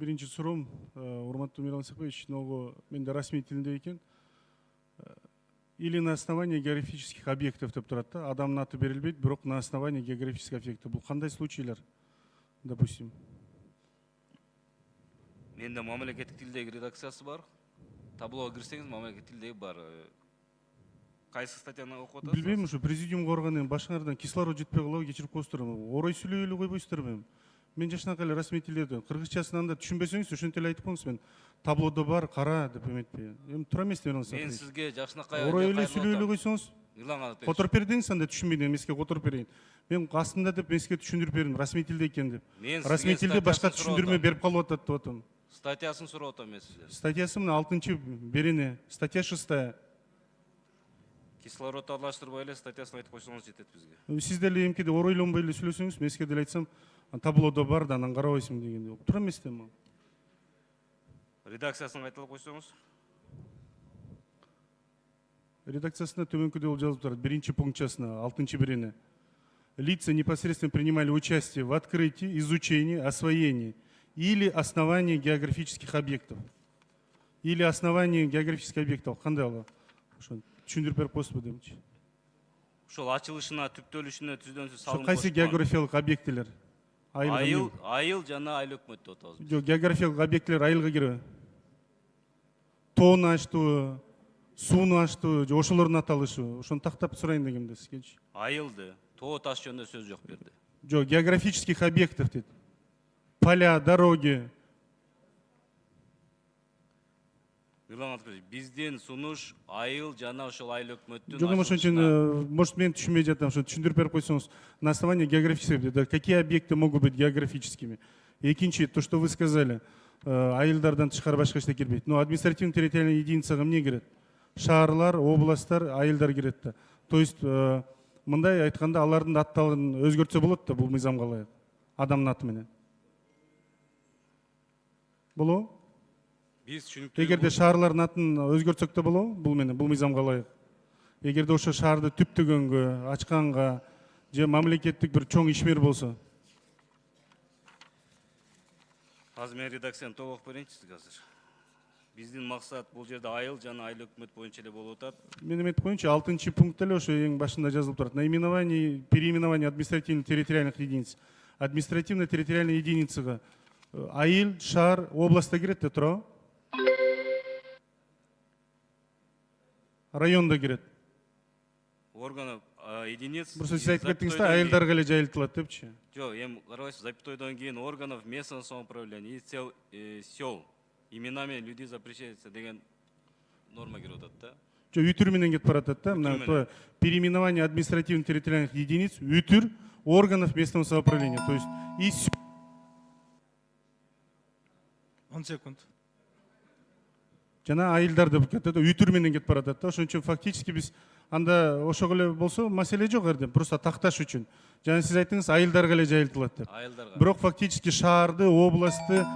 Биринчи суроом, урматтуу Мейрам Исакович, но менде расмий тилинде экен. Или на основании географических объектов деп турат да, адамдын аты берилбейт, бирок на основании географических объектов. Бул кандай случайлар, допустим? Менде мамлекеттик тилдеги редакциясы бар. Таблоға кирсеңиз мамлекеттик тилдеги бар. Кайсы статьяны окуп атасыз? Билбейм, ушу президиумга баргандан кийин башыңардан кислород жетпей калабы, кечирип коесуздар. Орой сүйлөй эле койбойсуздарбы? Мен жашынакай эле расмий тилдерди. Кыргызчасын анда түшүнбөсөңүз ошентип эле айтып коюңуз, мен таблодо бар, кара деп эметпей. Эми туура эмес деп атасыз. Мен сизге жашынакай Орой эле сүйлөй эле койсоңуз. Которуп бердиңиз, анда түшүнбөйдүм, эмеске которуп берейин. Мен астында деп эмеске түшүндүрүп бердим, расмий тилде экен деп. Расмий тилде башка түшүндүрмө берип калып атат деп атам. Статьясын сурап атам мен сизден. Статьясы мына 6-чы берене, статья 6. Кислород аралаштырбай эле статьясын айтып койсоңуз жетет бизге. Сиз деле эмкеде оройлонбой эле сүйлөсөңүз, мен сизге деле айтсам, таблодо бар да, анан карабайсың дегенде. Туура эмес да бул. Редакциясын айтылып койсоңуз. Редакциясында төмөнкүдө бул жазылып турат. Биринчи пунктчасына, 6-чы берене. Лица непосредственно принимали участие в открытии, изучении, освоении или основании географических объектов. Или основании географических объектов. Кандай ал? Ошо түшүндүрүп берип коесузбу демчи. Ошол ачылышына, түптөлүшүнө түздөнсүз салым. Кайсы географиялык объектилер? Айыл жана айыл өкмөт деп атабыз. Жок, географиялык объектилер айылга кирби? Тоону ачтыбы, сууну ачтыбы, же ошолордун аталышыбы? Ошону тактап сурайын дегенде сизгечи. Айылды, тоо таш жөнүндө сөз жок берди. Жок, географических объектов дейт. Поля, дороги. Биздин сунуш айыл жана ошол айыл өкмөттүн. Жок, ошон үчүн, может, мен түшүнбөй жатам, ошо түшүндүрүп берип койсоңуз. На основании географических, какие объекты могут быть географическими? Экинчи, то, что вы сказали, айылдардан тышкары башка эчтеке кирбейт. Но административно-территориальная единицага эмне кирет? Шаарлар, областтар, айылдар кирет да. То есть, мындай айтканда, алардын аттарын өзгөртсө болот да, бул мыйзамга ылайык. Адамдын аты менен. Болобу? Эгерде шаарлардын атын өзгөртсөк да болобу? Бул менен, бул мыйзамга ылайык. Эгерде ошо шаарды түптөгөнгө, ачканга, же мамлекеттик бир чоң ишмер болсо. Азыр мен редакцияны толук окуп берейинчи сизге азыр. Биздин максат бул жерде айыл жана айыл өкмөт боюнча эле болуп атат. Мен эметип коеюнчу, 6-чы пунктта эле ошо эң башында жазылып турат. Наименование, переименование административно-территориальных единиц. Административно-территориальная единицага айыл, шаар, областта кирет да турабы? Районда кирет. Органов единиц. Просто сиз айтып кеттиңиз да, айылдарга эле жайылтылат депчи. Жок, эми карабайсыз, запятойдон кийин органов местного самоуправления и сел именами людей запрещается деген норма кирип атат да. Жок, үтүр менен кетип баратат да. Мына переименование административно-территориальных единиц, үтүр органов местного самоуправления. То есть и 10 секунд. жана айылдар деп кетет, үтүр менен кетип баратат да. Ошон үчүн фактически биз анда ошого эле болсо маселе жок эрде, просто такташ үчүн. Жана сиз айттыңыз айылдарга эле жайылтылат деп. Айылдарга. Бирок фактически шаарды, областты